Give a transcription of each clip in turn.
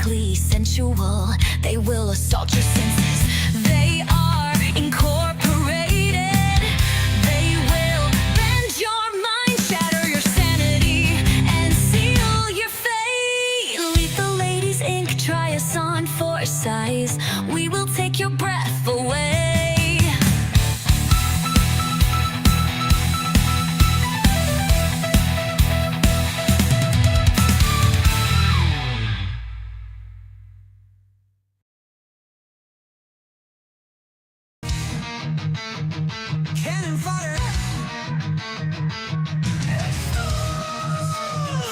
physically sensual. They will assault your senses. They are incorporated. They will bend your mind, shatter your sanity, and seal your fate. Lethal Ladies Inc. Try us on for size. We will take your breath away. Cannon fodder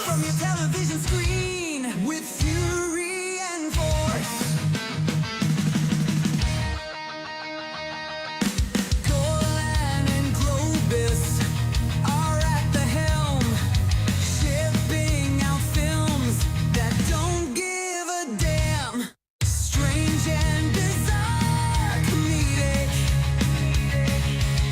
from your television screen with fury and force. Golan and Globus are at the helm, shipping out films that don't give a damn. Strange and bizarre, comedic,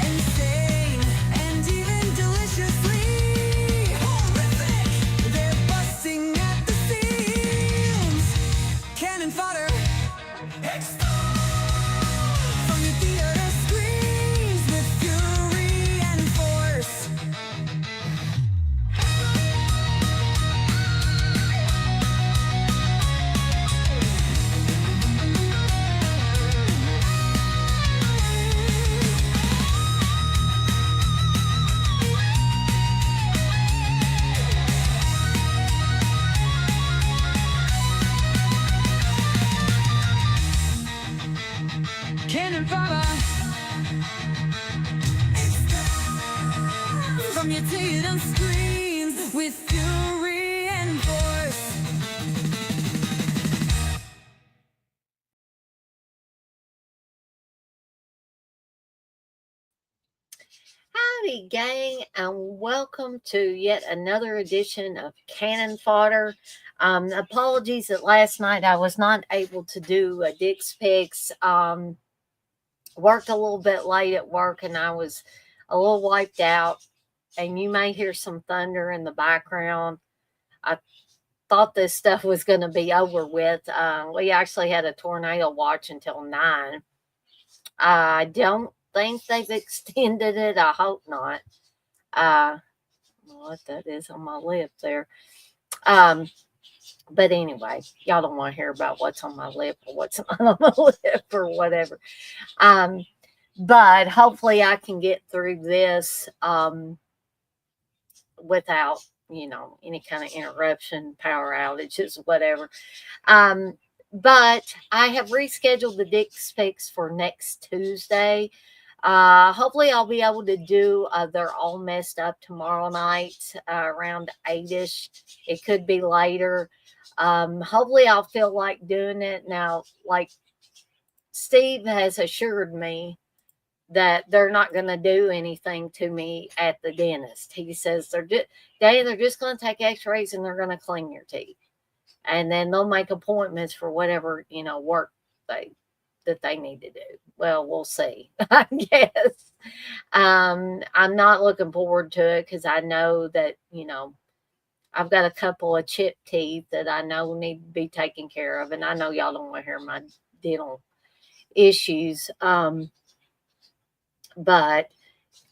insane, and even deliciously horrific. They're busting at the seams. Cannon fodder, explode from your theater screens with fury and force. Cannon fodder from your theater screens with fury and force. Howdy, gang, and welcome to yet another edition of Cannon Fodder. Apologies that last night I was not able to do a Dick's Picks. Worked a little bit late at work and I was a little wiped out, and you may hear some thunder in the background. I thought this stuff was going to be over with. We actually had a tornado watch until 9. I don't think they've extended it. I hope not. What that is on my lip there. But anyway, y'all don't want to hear about what's on my lip or what's not on my lip or whatever. But hopefully I can get through this without, any kind of interruption, power outages, whatever. But I have rescheduled the Dick's Picks for next Tuesday. Hopefully I'll be able to do They're All Messed Up tomorrow night around 8ish. It could be later. Hopefully I'll feel like doing it. Now, like Steve has assured me that they're not going to do anything to me at the dentist. He says they're just going to take x-rays and they're going to clean your teeth. And then they'll make appointments for whatever, work that they need to do. Well, we'll see, I guess. I'm not looking forward to it because I know that, I've got a couple of chipped teeth that I know need to be taken care of. And I know y'all don't want to hear my dental issues. But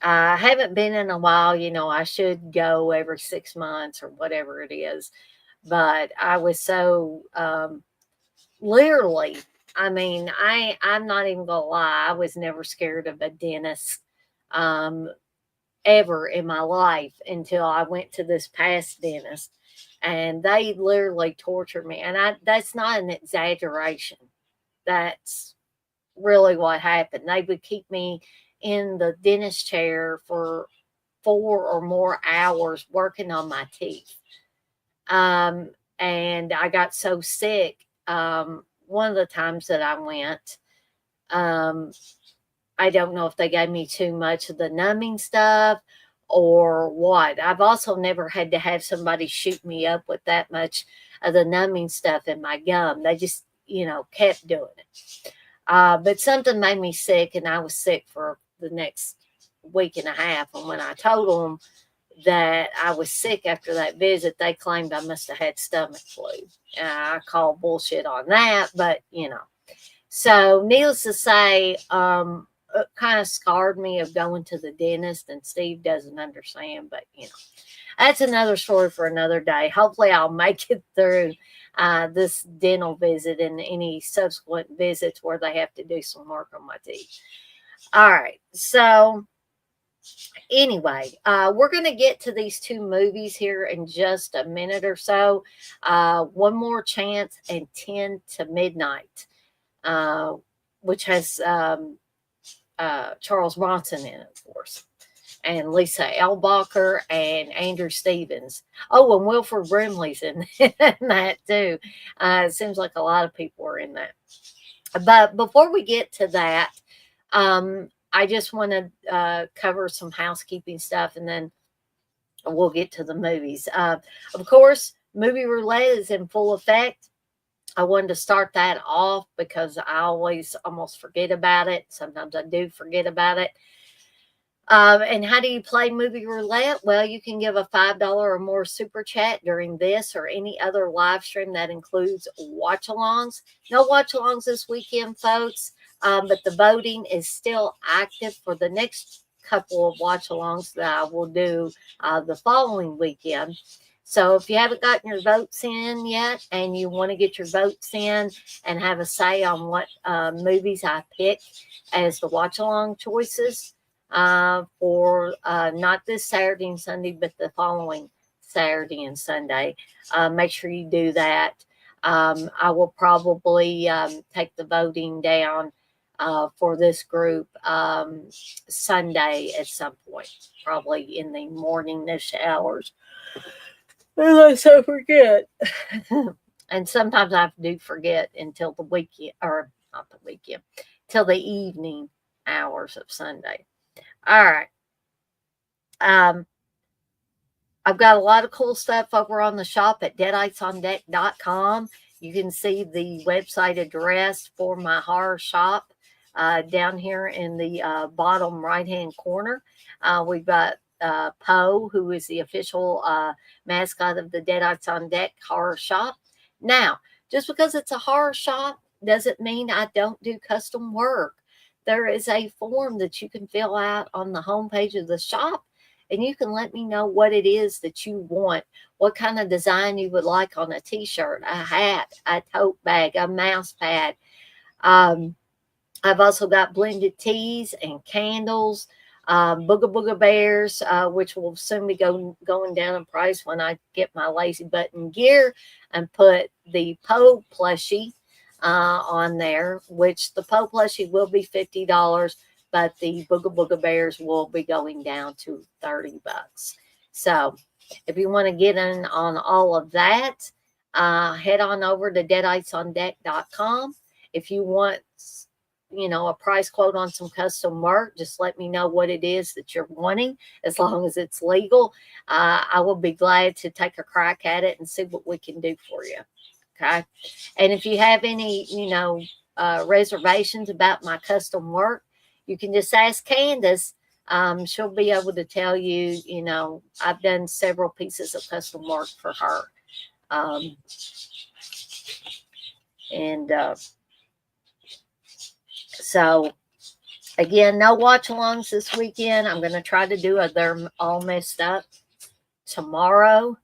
I haven't been in a while. I should go every 6 months or whatever it is. But I was so literally, I'm not even gonna lie, I was never scared of a dentist ever in my life until I went to this past dentist, and they literally tortured me. And that's not an exaggeration. That's really what happened. They would keep me in the dentist chair for 4 or more hours working on my teeth. And I got so sick. One of the times that I went, I don't know if they gave me too much of the numbing stuff or what. I've also never had to have somebody shoot me up with that much of the numbing stuff in my gum. They just, kept doing it. But something made me sick, and I was sick for the next week and a half. And when I told them, that I was sick after that visit. They claimed I must have had stomach flu. I call bullshit on that, but So, needless to say, it kind of scarred me of going to the dentist, and Steve doesn't understand, but that's another story for another day. Hopefully, I'll make it through this dental visit and any subsequent visits where they have to do some work on my teeth. All right. So, anyway, we're going to get to these two movies here in just a minute or so. One More Chance and 10 to Midnight, which has Charles Bronson in it, of course, and Lisa Elbacher and Andrew Stevens. Oh, and Wilford Brimley's in that too. It seems like a lot of people are in that. But before we get to that, I just want to cover some housekeeping stuff, and then we'll get to the movies. Of course, movie roulette is in full effect. I wanted to start that off because I always almost forget about it. Sometimes I do forget about it. And how do you play movie roulette? Well, you can give a $5 or more super chat during this or any other live stream that includes watch alongs. No watch alongs this weekend, folks, but the voting is still active for the next couple of watch alongs that I will do the following weekend. So if you haven't gotten your votes in yet and you want to get your votes in and have a say on what movies I pick as the watch along choices for not this Saturday and Sunday, but the following Saturday and Sunday, make sure you do that. I will probably take the voting down for this group Sunday at some point, probably in the morning-ish hours. Unless I forget. And sometimes I do forget until the weekend, or not the weekend, till the evening hours of Sunday. All right. I've got a lot of cool stuff over on the shop at deaditesondeck.com. You can see the website address for my horror shop down here in the bottom right-hand corner. We've got Poe, who is the official mascot of the Deadites on Deck horror shop. Now, just because it's a horror shop doesn't mean I don't do custom work. There is a form that you can fill out on the homepage of the shop, and you can let me know what it is that you want, what kind of design you would like on a t-shirt, a hat, a tote bag, a mouse pad. I've also got blended teas and candles, Booga Booga Bears, which will soon be going down in price when I get my lazy button gear and put the Poe plushie on there, which the Poe plushie will be $50, but the Booga Booga Bears will be going down to $30. So if you want to get in on all of that, head on over to deaditesondeck.com. If you want a price quote on some custom work, just let me know what it is that you're wanting, as long as it's legal. I will be glad to take a crack at it and see what we can do for you. Okay. And if you have any, reservations about my custom work, you can just ask Candace. She'll be able to tell you, I've done several pieces of custom work for her. So, again, no watch alongs this weekend. I'm going to try to do They're All Messed Up tomorrow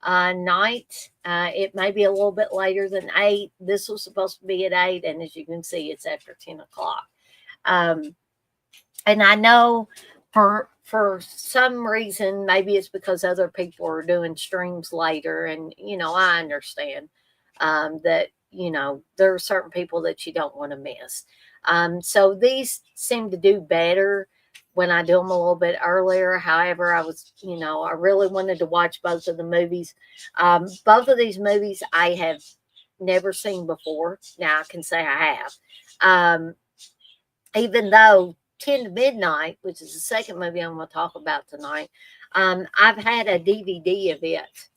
night. It may be a little bit later than 8. This was supposed to be at 8, and as you can see, it's after 10 o'clock. And I know for some reason, maybe it's because other people are doing streams later, and I understand that there are certain people that you don't want to miss. So these seem to do better when I do them a little bit earlier. However, I was, I really wanted to watch both of the movies. Both of these movies I have never seen before. Now I can say I have. Even though 10 to Midnight, which is the second movie I'm going to talk about tonight, I've had a DVD of it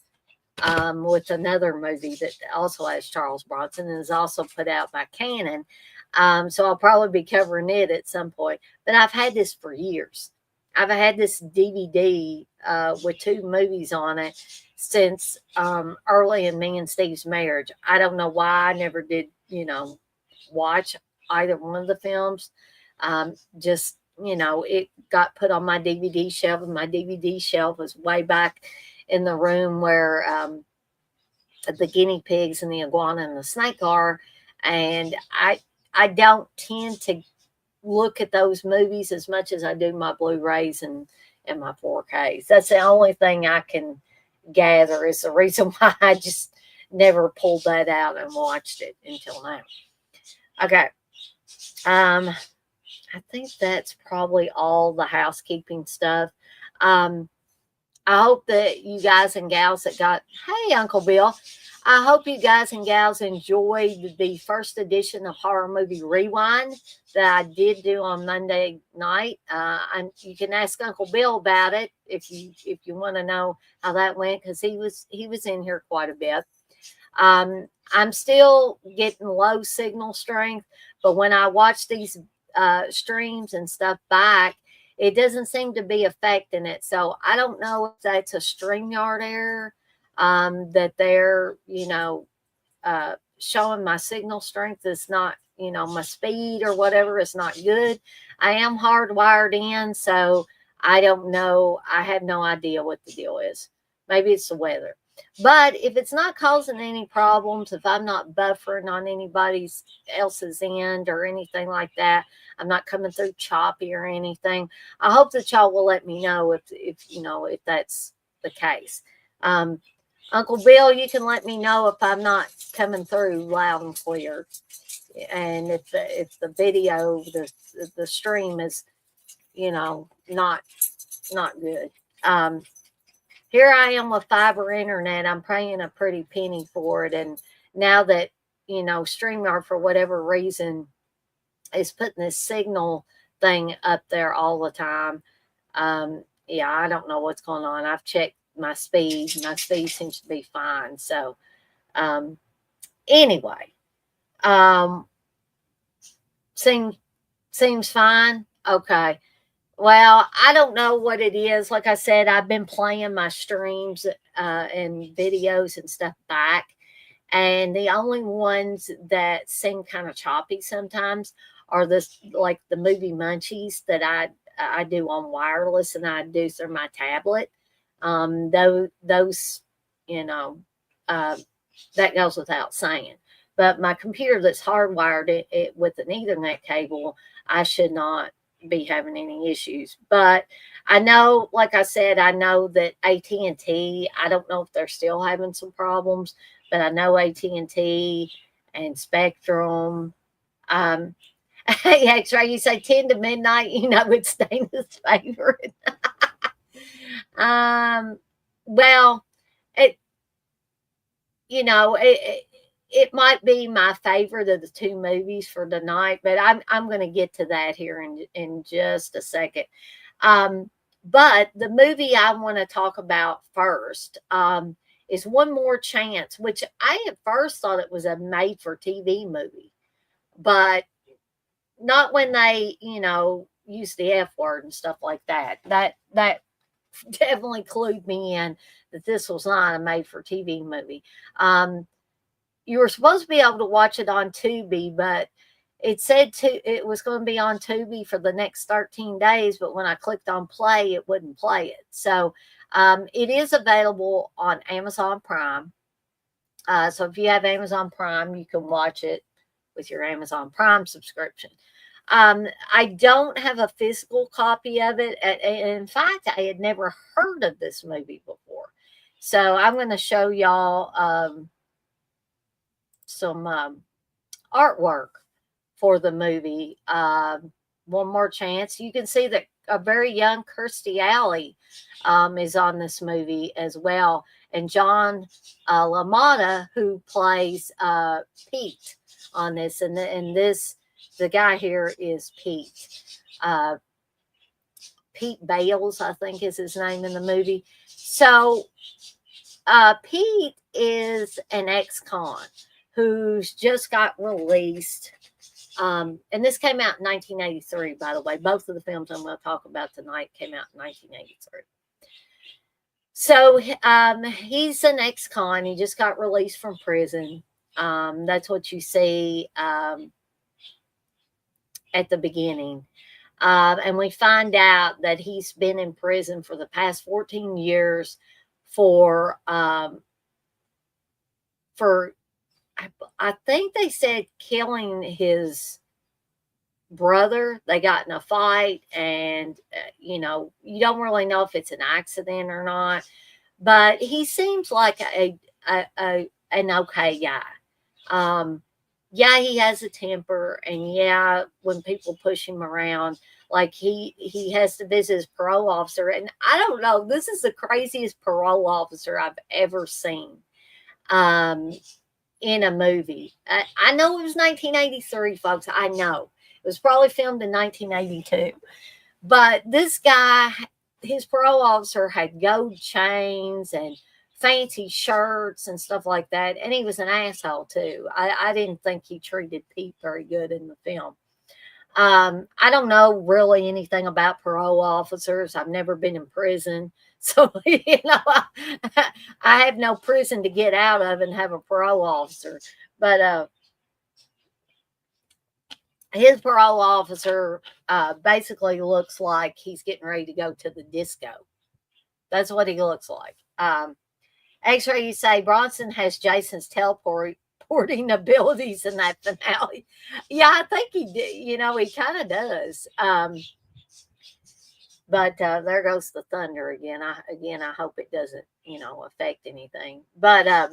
with another movie that also has Charles Bronson and is also put out by Canon. So I'll probably be covering it at some point. But I've had this for years. I've had this DVD with 2 movies on it since early in me and Steve's marriage. I don't know why I never did, watch either one of the films. Just, it got put on my DVD shelf, and my DVD shelf was way back in the room where the guinea pigs and the iguana and the snake are. And I don't tend to look at those movies as much as I do my Blu-rays and my 4Ks. That's the only thing I can gather is the reason why I just never pulled that out and watched it until now. Okay. I think that's probably all the housekeeping stuff. I hope that you guys and gals that got, hey, Uncle Bill, I hope you guys and gals enjoyed the first edition of Horror Movie Rewind that I did do on Monday night. You can ask Uncle Bill about it if you want to know how that went, because he was in here quite a bit. I'm still getting low signal strength, but when I watch these streams and stuff back, it doesn't seem to be affecting it. So I don't know if that's a StreamYard error, that they're, showing my signal strength is not, my speed or whatever is not good. I am hardwired in, so I don't know. I have no idea what the deal is. Maybe it's the weather. But if it's not causing any problems, if I'm not buffering on anybody else's end or anything like that, I'm not coming through choppy or anything, I hope that y'all will let me know if that's the case. Uncle Bill, you can let me know if I'm not coming through loud and clear, and if the video, the stream is, not good. Here I am with fiber internet. I'm paying a pretty penny for it. And now that, StreamYard, for whatever reason, is putting this signal thing up there all the time. Yeah, I don't know what's going on. I've checked my speed. My speed seems to be fine. So, anyway, seems fine. Okay. Well, I don't know what it is. Like I said, I've been playing my streams and videos and stuff back. And the only ones that seem kind of choppy sometimes are like the movie munchies that I do on wireless and I do through my tablet. Those, that goes without saying. But my computer that's hardwired it with an Ethernet cable, I should not be having any issues. But I know, like I said, I know that AT&T, I don't know if they're still having some problems, but I know AT&T and Spectrum. Hey, X-Ray, you say 10 to midnight, it's Dana's favorite. Well, it, it might be my favorite of the 2 movies for tonight, but I'm going to get to that here in just a second. But the movie I want to talk about first is One More Chance, which I at first thought it was a made-for-TV movie, but not when they, use the F word and stuff like that. That definitely clued me in that this was not a made-for-TV movie. You were supposed to be able to watch it on Tubi, but it said it was going to be on Tubi for the next 13 days. But when I clicked on play, it wouldn't play it. So it is available on Amazon Prime. So if you have Amazon Prime, you can watch it with your Amazon Prime subscription. I don't have a physical copy of it. In fact, I had never heard of this movie before. So I'm going to show y'all some artwork for the movie. One More Chance. You can see that a very young Kirstie Alley is on this movie as well, and John LaMotta, who plays Pete on this, and the guy here is Pete. Pete Bales, I think, is his name in the movie. So Pete is an ex-con who's just got released. And this came out in 1983, by the way. Both of the films I'm going to talk about tonight came out in 1983. So he's an ex-con. He just got released from prison. That's what you see at the beginning. And we find out that he's been in prison for the past 14 years for for I think they said killing his brother. They got in a fight, and you don't really know if it's an accident or not. But he seems like an okay guy. Um, yeah, he has a temper, and yeah, when people push him around, like he has to visit his parole officer, and I don't know, this is the craziest parole officer I've ever seen. Um, in a movie. I know it was 1983, folks. I know it was probably filmed in 1982. But this guy, his parole officer, had gold chains and fancy shirts and stuff like that. And he was an asshole, too. I didn't think he treated Pete very good in the film. I don't know really anything about parole officers. I've never been in prison. So, I have no prison to get out of and have a parole officer. But his parole officer basically looks like he's getting ready to go to the disco. That's what he looks like. X-ray, you say Bronson has Jason's teleporting abilities in that finale. Yeah, I think he did. He kind of does. But there goes the thunder again. I hope it doesn't, affect anything. But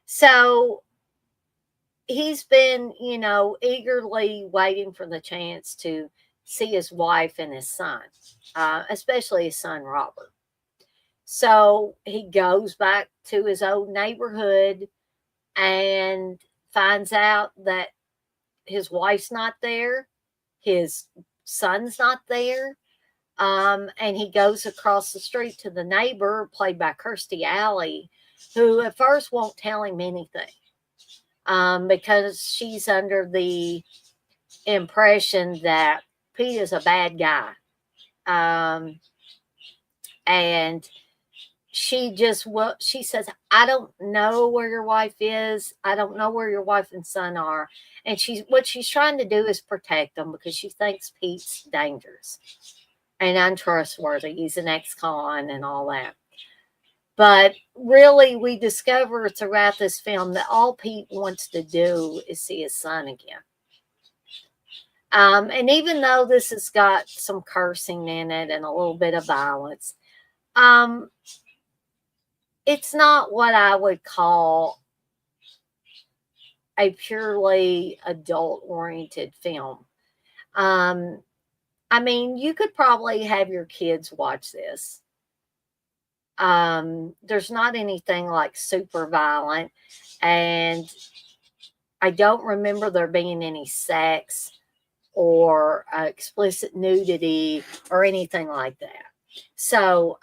so he's been, eagerly waiting for the chance to see his wife and his son, especially his son Robert. So he goes back to his old neighborhood and finds out that his wife's not there, his son's not there. And he goes across the street to the neighbor, played by Kirstie Alley, who at first won't tell him anything because she's under the impression that Pete is a bad guy. And she says, I don't know where your wife is. I don't know where your wife and son are. And what she's trying to do is protect them because she thinks Pete's dangerous and untrustworthy. He's an ex-con and all that. But really, we discover throughout this film that all Pete wants to do is see his son again. And even though this has got some cursing in it and a little bit of violence, it's not what I would call a purely adult-oriented film. I mean, you could probably have your kids watch this. There's not anything like super violent, and I don't remember there being any sex or explicit nudity or anything like that. So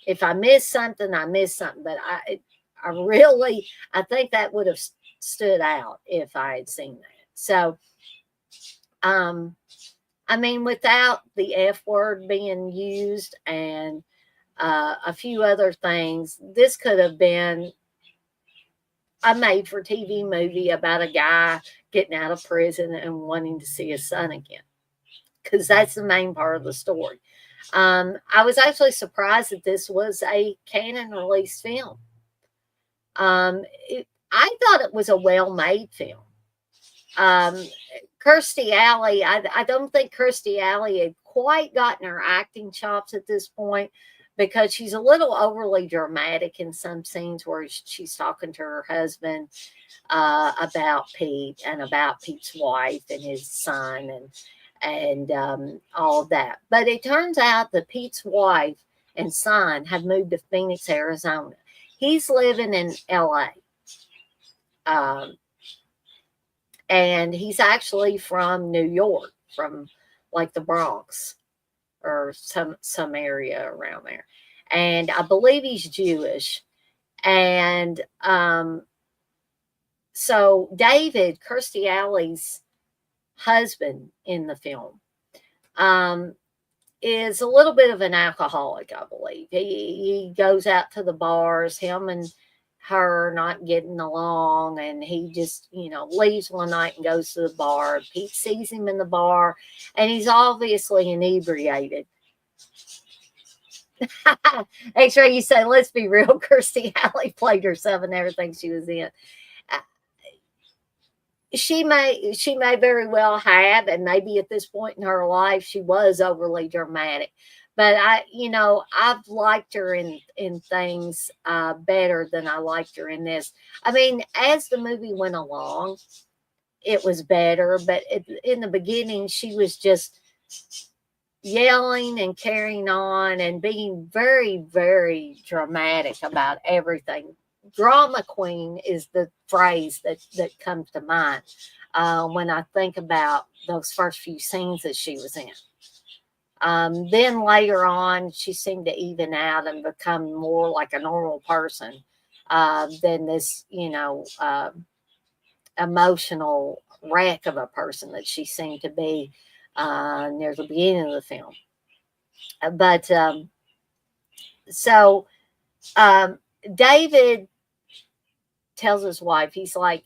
if I missed something, I missed something. But I think that would have stood out if I had seen that. So, I mean, without the F word being used and a few other things, this could have been a made for TV movie about a guy getting out of prison and wanting to see his son again, because that's the main part of the story. I was actually surprised that this was a canon release film. I thought it was a well made film. Kirstie Alley, I don't think Kirstie Alley had quite gotten her acting chops at this point, because she's a little overly dramatic in some scenes where she's talking to her husband about Pete and about Pete's wife and his son and all that. But it turns out that Pete's wife and son have moved to Phoenix, Arizona. He's living in LA. And he's actually from New York, from like the Bronx or some area around there. And I believe he's Jewish. And so David, Kirstie Alley's husband in the film, is a little bit of an alcoholic, I believe. He goes out to the bars, him and her not getting along, and he just, leaves one night and goes to the bar. Pete sees him in the bar, and he's obviously inebriated. Actually, you say, let's be real, Kirstie Alley played herself in everything she was in. Uh, she may very well have, and maybe at this point in her life she was overly dramatic, but I've liked her in things better than I liked her in this. I mean, as the movie went along, it was better, but in the beginning she was just yelling and carrying on and being very, very dramatic about everything. Drama queen is the phrase that comes to mind when I think about those first few scenes that she was in. Then later on, she seemed to even out and become more like a normal person than this, emotional wreck of a person that she seemed to be near the beginning of the film. But so um, David tells his wife, he's like,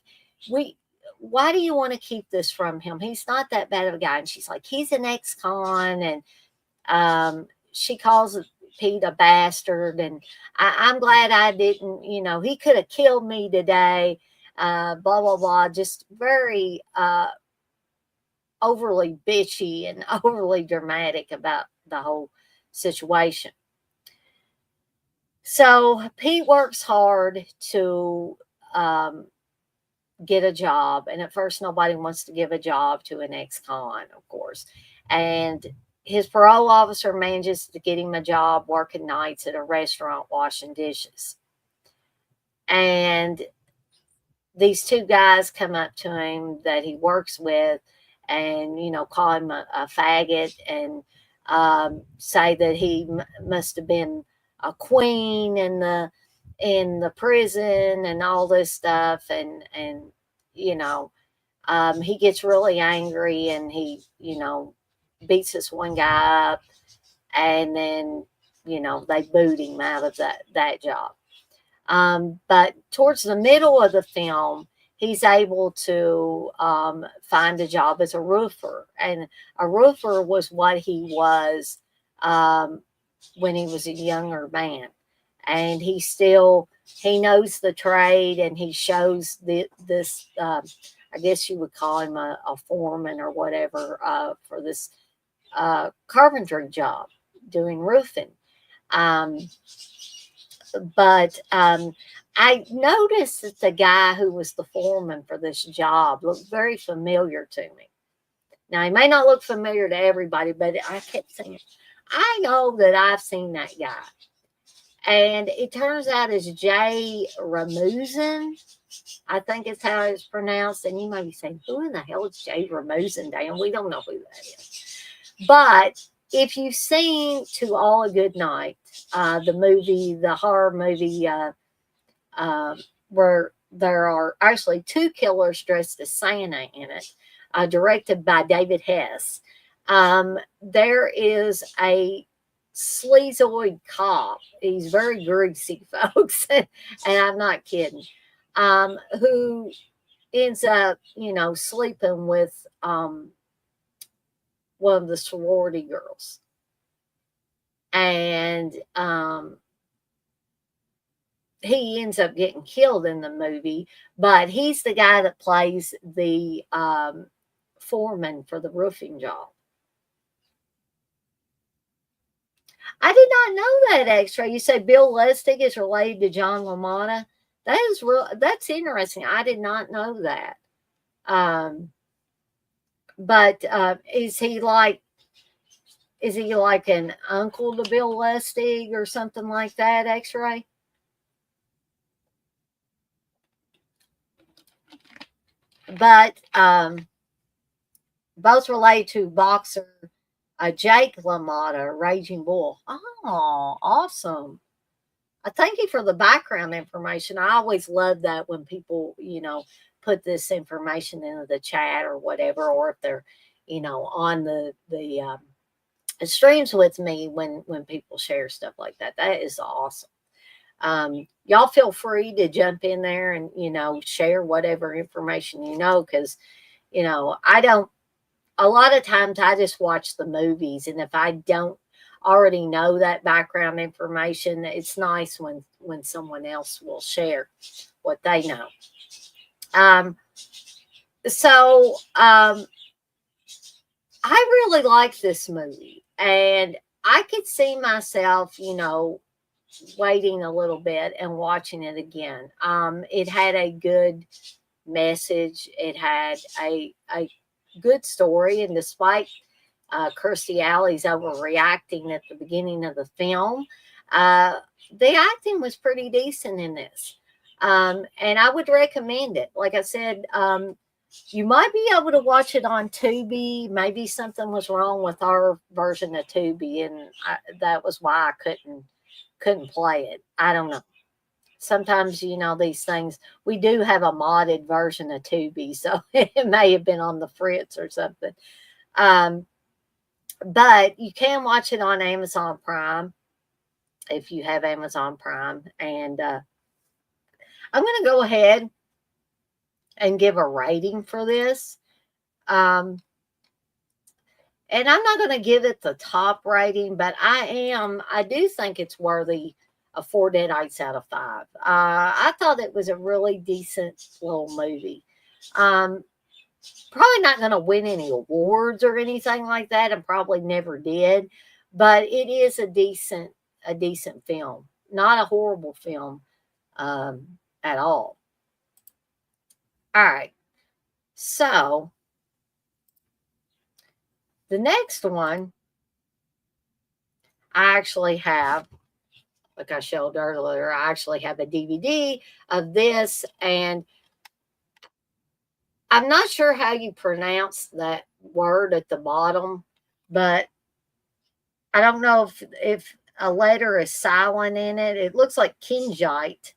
we why do you want to keep this from him? He's not that bad of a guy. And she's like, he's an ex-con. And she calls Pete a bastard. And I'm glad I didn't, he could have killed me today. Blah, blah, blah. Just very overly bitchy and overly dramatic about the whole situation. So Pete works hard to get a job. And at first, nobody wants to give a job to an ex-con, of course. And his parole officer manages to get him a job working nights at a restaurant washing dishes. And these two guys come up to him that he works with and, call him a faggot and say that he must have been a queen in the prison and all this stuff. And he gets really angry and he, beats this one guy up, and then, they boot him out of that job. But towards the middle of the film, he's able to find a job as a roofer. And a roofer was what he was when he was a younger man. And he knows the trade, and he shows this, I guess you would call him a foreman or whatever for this carpentry job, doing roofing. But I noticed that the guy who was the foreman for this job looked very familiar to me. Now, he may not look familiar to everybody, but I kept saying, I know that I've seen that guy. And it turns out it's Jay Ramusin. I think it's how it's pronounced. And you may be saying, who in the hell is Jay Ramusin, Dan? We don't know who that is. But if you've seen To All a Good Night, the horror movie, where there are actually two killers dressed as Santa in it, directed by David Hess, there is a sleazoid cop. He's very greasy, folks, and I'm not kidding. Who ends up, sleeping with one of the sorority girls, and he ends up getting killed in the movie. But he's the guy that plays the foreman for the roofing job. I did not know that, extra. You say Bill Lustig is related to John LaMotta. That is real. That's interesting. I did not know that. But is he like an uncle to Bill Lustig or something like that, X-Ray? But both related to boxer Jake LaMotta, Raging Bull. Oh, awesome. Thank you for the background information. I always love that when people, put this information into the chat or whatever, or if they're, on the it streams with me when people share stuff like that. That is awesome. Y'all feel free to jump in there and share whatever information because I don't. A lot of times I just watch the movies, and if I don't already know that background information, it's nice when someone else will share what they know. Um, so I really like this movie, and I could see myself, waiting a little bit and watching it again. It had a good message. It had a good story, and despite Kirstie Alley's overreacting at the beginning of the film, uh, the acting was pretty decent in this. And I would recommend it. Like I said, you might be able to watch it on Tubi. Maybe something was wrong with our version of Tubi, and that was why I couldn't play it. I don't know. Sometimes these things. We do have a modded version of Tubi, so it may have been on the fritz or something. Um, but you can watch it on Amazon Prime if you have Amazon Prime, and I'm going to go ahead and give a rating for this. Um, and I'm not going to give it the top rating, but I do think it's worthy of 4 Deadites out of 5. I thought it was a really decent little movie. Um, Probably not going to win any awards or anything like that, and probably never did, but it is a decent film, not a horrible film at all. All right, so the next one I actually have, like I showed earlier, I actually have a DVD of this, and I'm not sure how you pronounce that word at the bottom, but I don't know if a letter is silent in it. It looks like Kingite,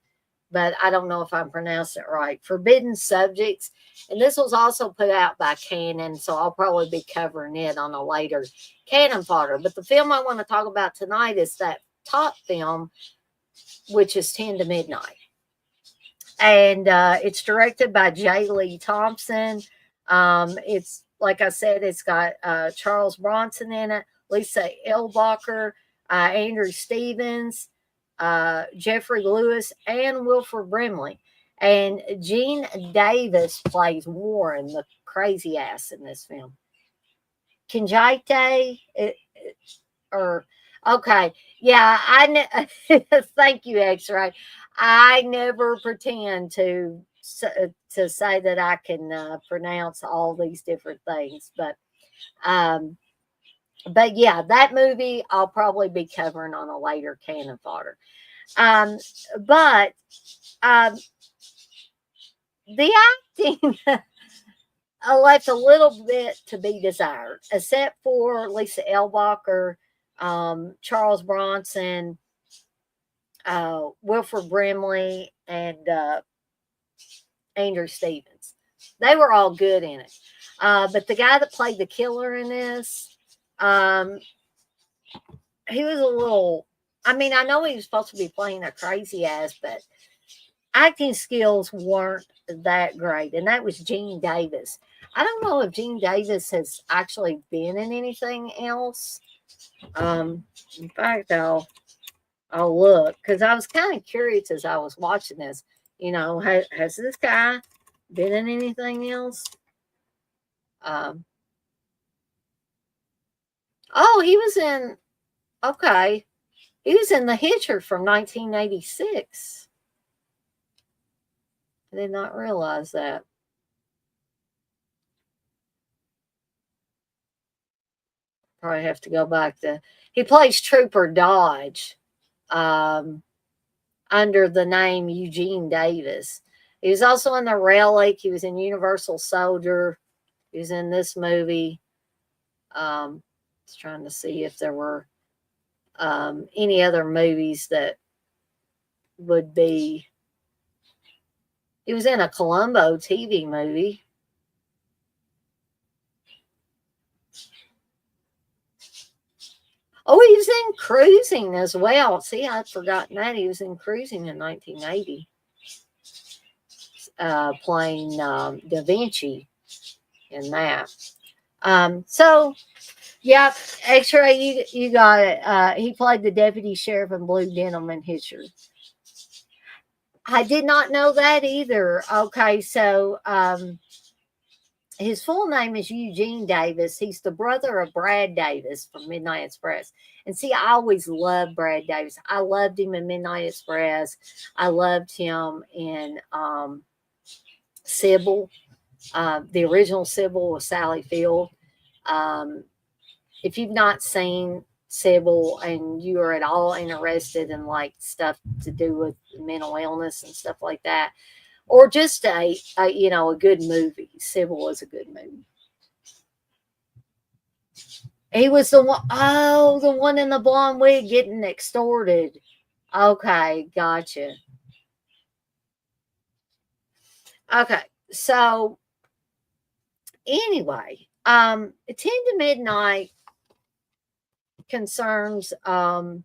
but I don't know if I'm pronouncing it right. Forbidden Subjects, and this was also put out by Canon, so I'll probably be covering it on a later Canon fodder. But the film I want to talk about tonight is that top film, which is 10 to Midnight. And it's directed by J. Lee Thompson. It's like I said, it's got Charles Bronson in it, Lisa Elbacher, Andrew Stevens, Jeffrey Lewis, and Wilford Brimley. And Gene Davis plays Warren, the crazy ass in this film. Kinjite, or okay, yeah, thank you, X-Ray. I never pretend to say that I can pronounce all these different things, um, but yeah, that movie I'll probably be covering on a later Cannon fodder. Um, but um, the acting left a little bit to be desired, except for Lisa Elbacher, Charles Bronson, Wilford Brimley, and Andrew Stevens. They were all good in it. But the guy that played the killer in this, um, he was a little. I mean, I know he was supposed to be playing a crazy ass, but acting skills weren't that great. And that was Gene Davis. I don't know if Gene Davis has actually been in anything else. In fact, I'll look because I was kind of curious as I was watching this. Has this guy been in anything else? Um, oh, he was in. Okay, he was in The Hitcher from 1986. I did not realize that. Probably have to go back to. He plays Trooper Dodge. Um, Under the name Eugene Davis. He was also in The Relic. He was in Universal Soldier. He was in this movie. I was trying to see if there were any other movies that would be. He was in a Columbo TV movie. Oh, he was in Cruising as well. See, I'd forgotten that. He was in Cruising in 1980, playing Da Vinci in that. So, yeah, X-Ray, you got it. He played the deputy sheriff in Blue Denim and Hitcher. I did not know that either. Okay, so his full name is Eugene Davis. He's the brother of Brad Davis from Midnight Express. And see, I always loved Brad Davis. I loved him in Midnight Express. I loved him in Sybil. The original Sybil was Sally Field. Um, if you've not seen Sybil and you are at all interested in like stuff to do with mental illness and stuff like that, or just a good movie, Sybil was a good movie. He was the one, oh, the one in the blonde wig getting extorted. Okay, gotcha. Okay, so anyway, 10 to Midnight concerns Charles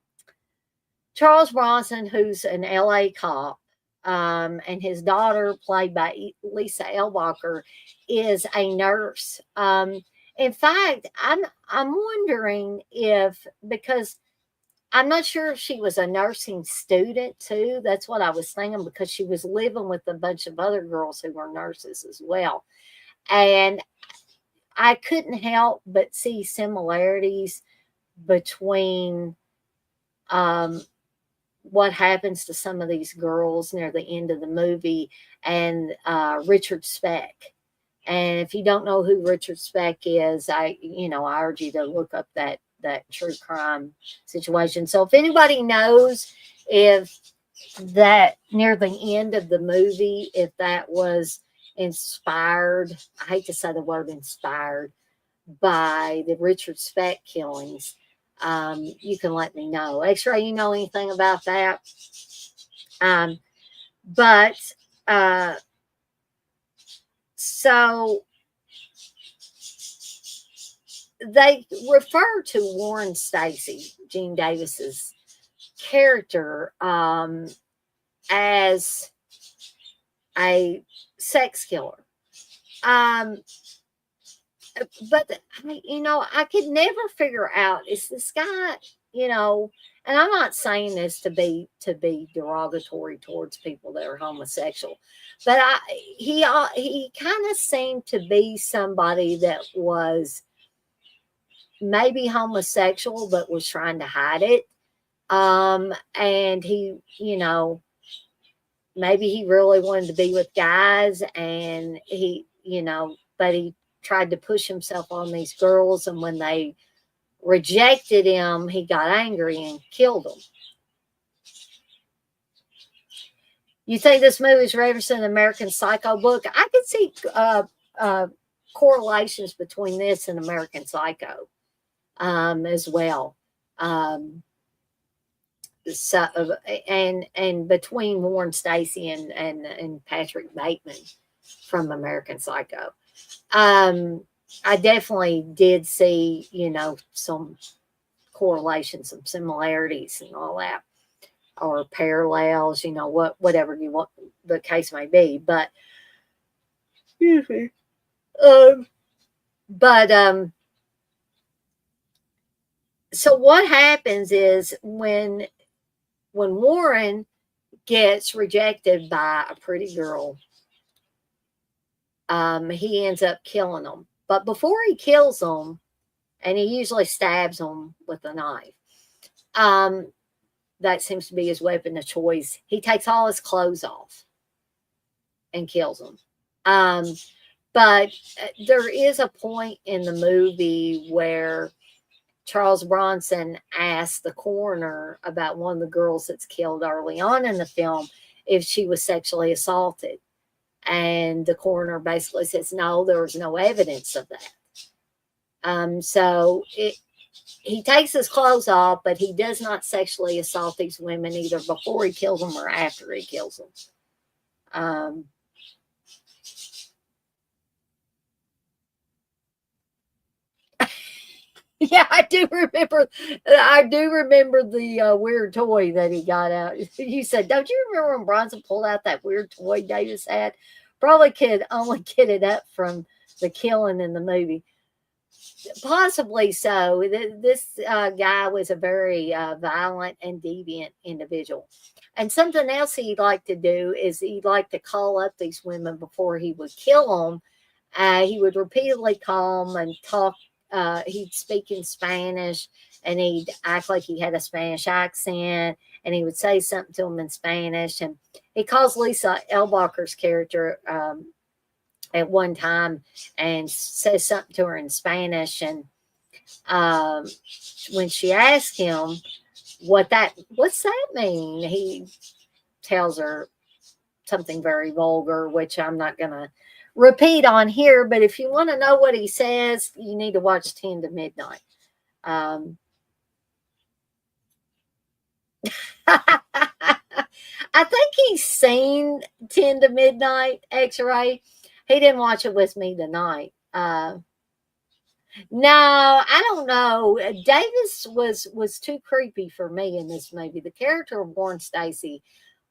Bronson, who's an LA cop, and his daughter, played by Lisa Elbacher, is a nurse. In fact, I'm wondering if, because I'm not sure if she was a nursing student too. That's what I was thinking, because she was living with a bunch of other girls who were nurses as well. And I couldn't help but see similarities between um, what happens to some of these girls near the end of the movie and Richard Speck. And if you don't know who Richard Speck is, I urge you to look up that true crime situation. So if anybody knows if that near the end of the movie, if that was inspired, I hate to say the word inspired, by the Richard Speck killings, you can let me know. X-Ray, you know anything about that? Um, but uh, so they refer to Warren Stacy, Gene Davis's character, as a sex killer. Um, but I could never figure out, is this guy, and I'm not saying this to be derogatory towards people that are homosexual, but he kind of seemed to be somebody that was maybe homosexual but was trying to hide it. And he, maybe he really wanted to be with guys, and but he tried to push himself on these girls, and when they rejected him, he got angry and killed them. You think this movie is referencing an American Psycho book? I could see correlations between this and American Psycho as well. So and between Warren Stacy and Patrick Bateman from American Psycho. I definitely did see, some correlations, some similarities and all that, or parallels, whatever you want the case may be. But excuse me. But so what happens is when Warren gets rejected by a pretty girl, he ends up killing them. But before he kills them, and he usually stabs them with a knife, that seems to be his weapon of choice. He takes all his clothes off and kills them. But there is a point in the movie where Charles Bronson asks the coroner about one of the girls that's killed early on in the film if she was sexually assaulted. And the coroner basically says, no, there was no evidence of that. So he takes his clothes off, but he does not sexually assault these women either before he kills them or after he kills them. Yeah, I do remember. I do remember the weird toy that he got out. You said, "Don't you remember when Bronson pulled out that weird toy Davis had?" Probably could only get it up from the killing in the movie. Possibly so. This guy was a very violent and deviant individual. And something else he'd like to do is he'd like to call up these women before he would kill them. He would repeatedly call them and talk. He'd speak in Spanish and he'd act like he had a Spanish accent and he would say something to them in Spanish. And he calls Lisa Elbacher's character at one time and says something to her in Spanish. And um, when she asked him what's that mean, he tells her something very vulgar, which I'm not going to repeat on here. But if you want to know what he says, you need to watch 10 to Midnight. Um, I think he's seen 10 to Midnight X Ray. He didn't watch it with me tonight. No, I don't know. Davis was too creepy for me in this movie. The character of Warren Stacy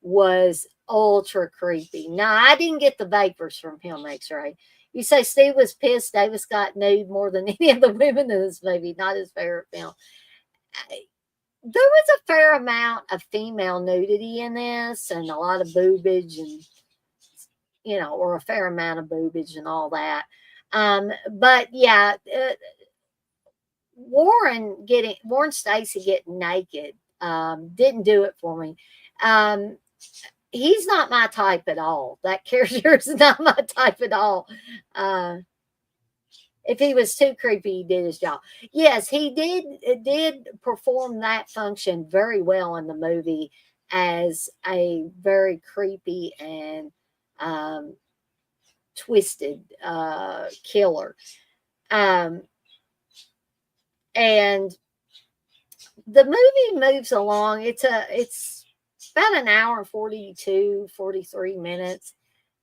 was ultra creepy. No, I didn't get the vapors from him, X-Ray. You say Steve was pissed Davis got nude more than any of the women in this movie, not his favorite film. There was a fair amount of female nudity in this and a lot of boobage and or a fair amount of boobage and all that. But yeah, Warren Stacy getting naked didn't do it for me. Um, he's not my type at all. That character is not my type at all. Uh, if he was too creepy, he did his job. Yes, he did perform that function very well in the movie as a very creepy and um, twisted killer. Um, and the movie moves along. It's about an hour and 43 minutes.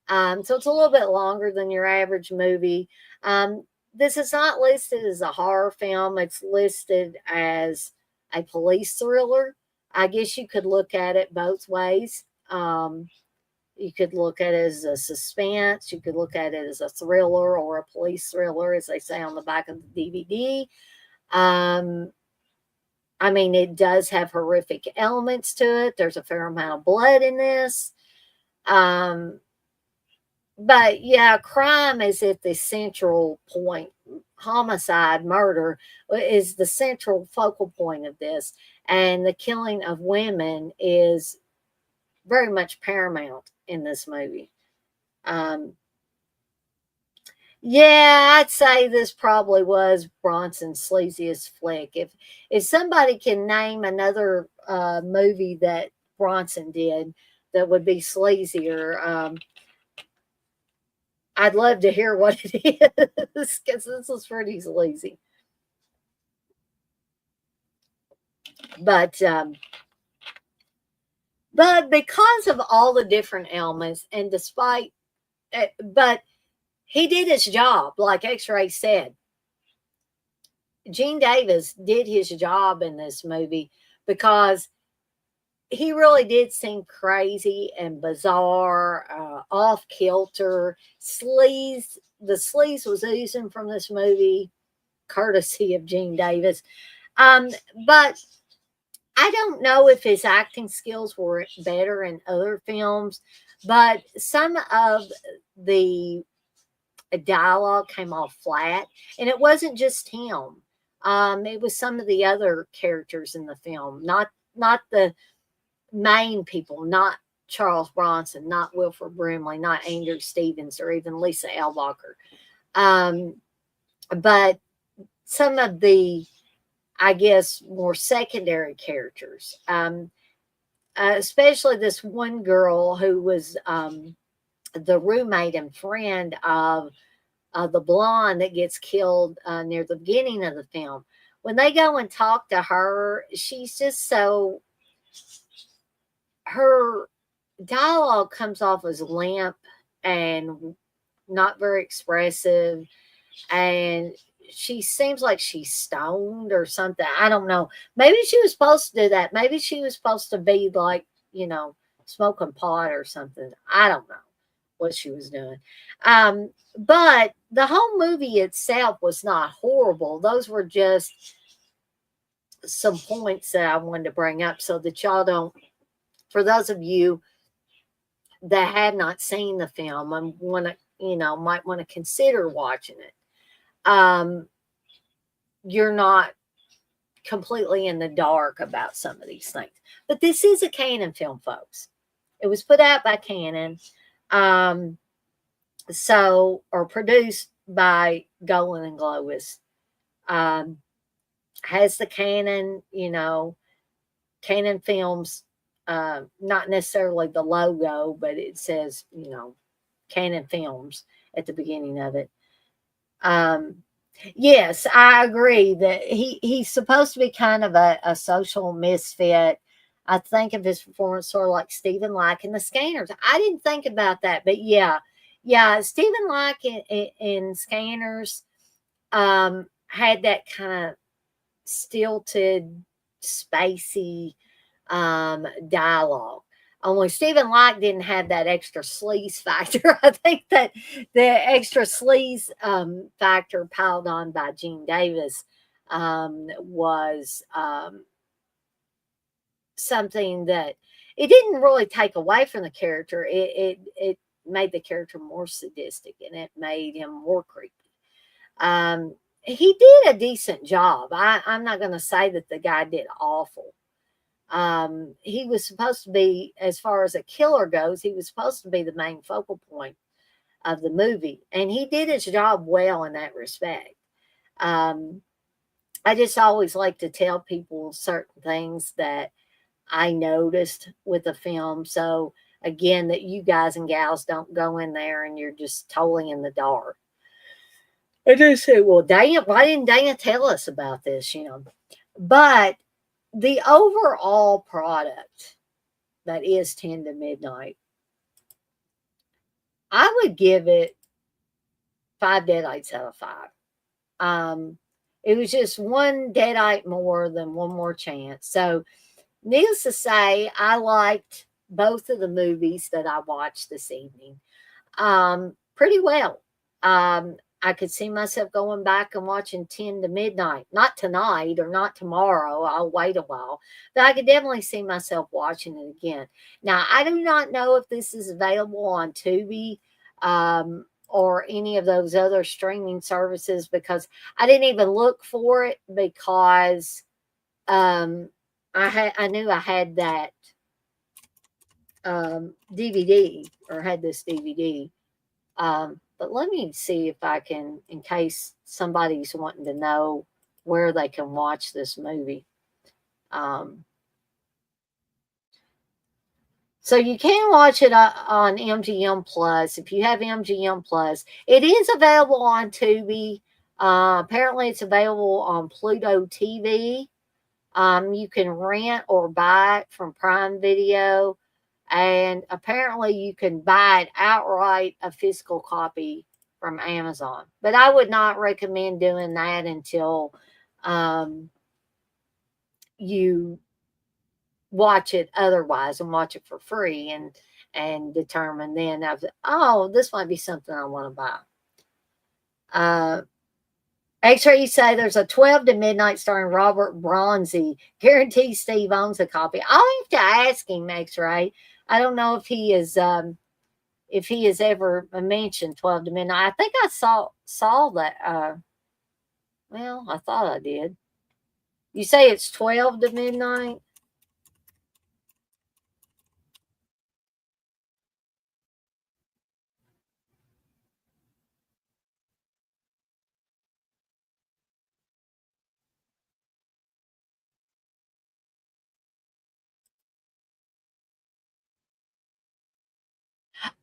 So it's a little bit longer than your average movie. This is not listed as a horror film. It's listed as a police thriller. I guess you could look at it both ways. You could look at it as a suspense. You could look at it as a thriller or a police thriller, as they say on the back of the DVD. Um, I mean, it does have horrific elements to it. There's a fair amount of blood in this. Um, but yeah, crime is at the central point. Homicide, murder is the central focal point of this. And the killing of women is very much paramount in this movie. Um, yeah, I'd say this probably was Bronson's sleaziest flick. If somebody can name another movie that Bronson did that would be sleazier, I'd love to hear what it is because this was pretty sleazy. But but because of all the different elements, and despite, but he did his job, like X-Ray said. Gene Davis did his job in this movie because he really did seem crazy and bizarre, off kilter. Sleaze, the sleaze was oozing from this movie, courtesy of Gene Davis. Um, but I don't know if his acting skills were better in other films, but some of the dialogue came off flat, and it wasn't just him. It was some of the other characters in the film, not the main people, not Charles Bronson, not Wilford Brimley, not Andrew Stevens, or even Lisa Elbacher. Um, but some of the, I guess, more secondary characters, especially this one girl who was the roommate and friend of the blonde that gets killed near the beginning of the film. When they go and talk to her, she's just so, her dialogue comes off as limp and not very expressive. And she seems like she's stoned or something. I don't know. Maybe she was supposed to do that. Maybe she was supposed to be like, smoking pot or something. I don't know what she was doing. But the whole movie itself was not horrible. Those were just some points that I wanted to bring up so that y'all don't, for those of you that have not seen the film and want to, might want to consider watching it, um, you're not completely in the dark about some of these things. But this is a Canon film, folks. It was put out by Canon, um, or produced by Golan and Globus. Um, has the Canon, Canon Films, not necessarily the logo, but it says, Canon Films at the beginning of it. Um, yes, I agree that he's supposed to be kind of a social misfit. I think of his performance sort of like Stephen Lack in the Scanners. I didn't think about that, but yeah, Stephen Lack in Scanners had that kind of stilted, spacey dialogue. Only Stephen Light didn't have that extra sleaze factor. I think that the extra sleaze factor piled on by Gene Davis was something that it didn't really take away from the character. It made the character more sadistic and it made him more creepy. He did a decent job. I'm not going to say that the guy did awful. He was supposed to be, as far as a killer goes, he was supposed to be the main focal point of the movie, and he did his job well in that respect. Um, I just always like to tell people certain things that I noticed with the film. So again, that you guys and gals don't go in there and you're just totally in the dark. I just say, well, Dana, why didn't Dana tell us about this? But the overall product that is 10 to midnight, I would give it 5 deadites out of 5. Um, it was just one deadite more than one more chance. So, needless to say, I liked both of the movies that I watched this evening pretty well. I could see myself going back and watching 10 to midnight. Not tonight or not tomorrow. I'll wait a while. But I could definitely see myself watching it again. Now, I do not know if this is available on Tubi or any of those other streaming services because I didn't even look for it because I knew I had that DVD or had this DVD. But let me see if I can, in case somebody's wanting to know where they can watch this movie. Um, so you can watch it on MGM Plus if you have MGM Plus. It is available on Tubi. Apparently, it's available on Pluto TV. You can rent or buy it from Prime Video. And apparently, you can buy it outright, a physical copy from Amazon. But I would not recommend doing that until you watch it otherwise and watch it for free and determine then this might be something I want to buy. X-Ray, you say there's a 12 to midnight starring Robert Bronzy. Guarantee Steve owns a copy. I'll have to ask him, X-Ray. I don't know if he has ever mentioned 12 to midnight. I think I saw that. Well, I thought I did. You say it's 12 to midnight?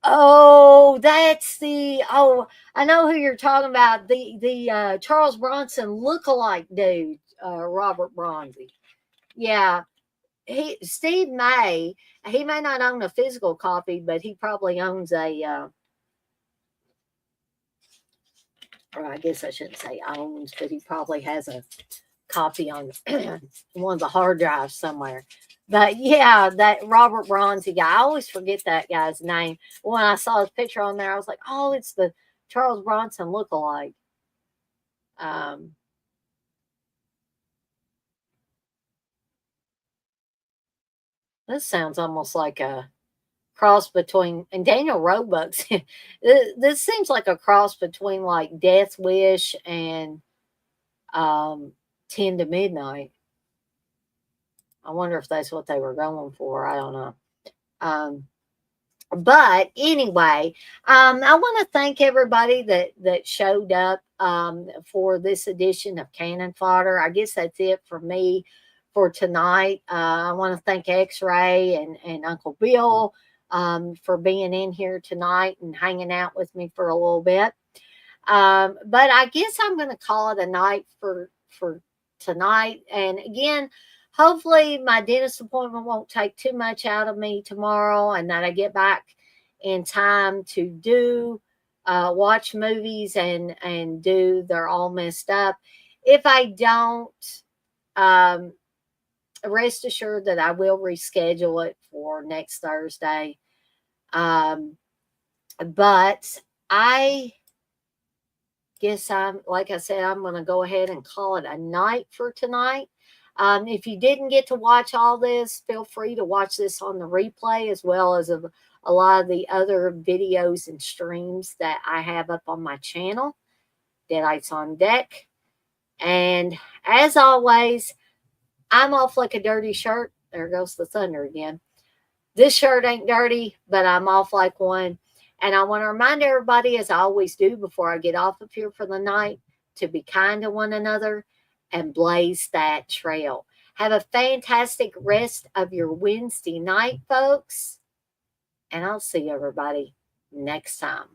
Oh, I know who you're talking about. The Charles Bronson look-alike dude, Robert Bronzy. Yeah. Steve he may not own a physical copy, but he probably owns or I guess I shouldn't say owns, but he probably has a copy on one of the hard drives somewhere. But yeah, that Robert Bronzy guy, I always forget that guy's name. When I saw his picture on there, I was like, oh, it's the Charles Bronson lookalike. Um, this sounds almost like a cross between, and Daniel Roebuck's. This seems like a cross between like Death Wish and um, 10 to Midnight. I wonder if that's what they were going for. I don't know. Um, but anyway, I want to thank everybody that showed up for this edition of Cannon Fodder. I guess that's it for me for tonight. I want to thank X-Ray and Uncle Bill for being in here tonight and hanging out with me for a little bit. But I guess I'm going to call it a night for tonight. And again, hopefully my dentist appointment won't take too much out of me tomorrow, and that I get back in time to do watch movies and do They're All Messed Up. If I don't, um, rest assured that I will reschedule it for next Thursday. But I guess like I said, I'm going to go ahead and call it a night for tonight. If you didn't get to watch all this, feel free to watch this on the replay, as well as a lot of the other videos and streams that I have up on my channel, Deadites on Deck. And as always, I'm off like a dirty shirt. There goes the thunder again. This shirt ain't dirty, but I'm off like one. And I want to remind everybody, as I always do before I get off of here for the night, to be kind to one another and blaze that trail. Have a fantastic rest of your Wednesday night, folks. And I'll see everybody next time.